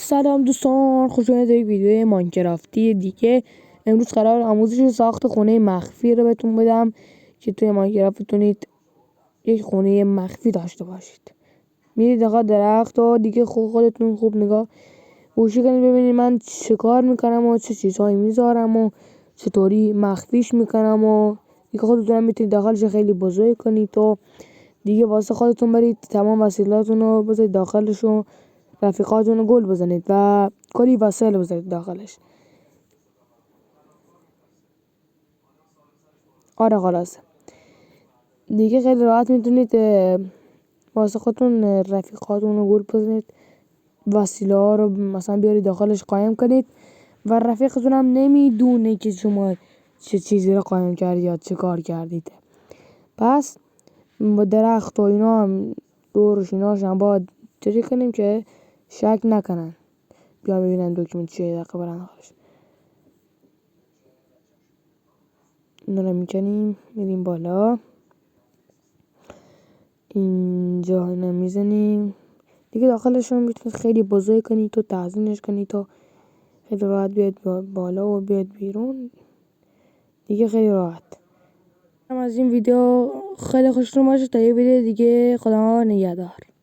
سلام دوستان، خوش اومدید به یک ویدیو ماینکرافتی دیگه. امروز قرار آموزش ساخت خونه مخفی رو بهتون بدم که توی ماینکرافت بتونید یک خونه مخفی داشته باشید. میرید داخل درخت و دیگه خودتون خوب نگاه گوشی کنید ببینید من چه کار میکنم و چه چیزهایی میذارم و چطوری مخفیش میکنم و دیگه خودتون میتونید داخلش خیلی بزرگ کنید و دیگه واسه خودتون برید تمام وسایلاتون رو بذارید داخلش و رفیقاتون رو گل بزنید و کلی وسایل بذارید داخلش. آره خلاصه دیگه خیلی راحت میتونید واسه خودتون رفیقاتون رو گل بزنید، وسیله ها رو مثلا بیارید داخلش قایم کنید و رفیقتون هم نمیدونه که شما چه چیزی رو قایم کردید یا چه کار کردید. پس با درخت و اینا هم دورش ایناش هم باید چجوری کنیم که شک نکنن، بیا ببینن دکمه چیه دقیقه برن داخلش. این رو میکنیم میریم بالا، اینجا اینا میزنیم دیگه داخلشون میتونید خیلی بزرگ کنید تو تزیینش کنید تو خیلی راحت بیاد بالا و بیاد بیرون دیگه خیلی راحت. از این ویدیو خیلی خوشتون باشه تا یه ویدیو دیگه. خدا نگهدار.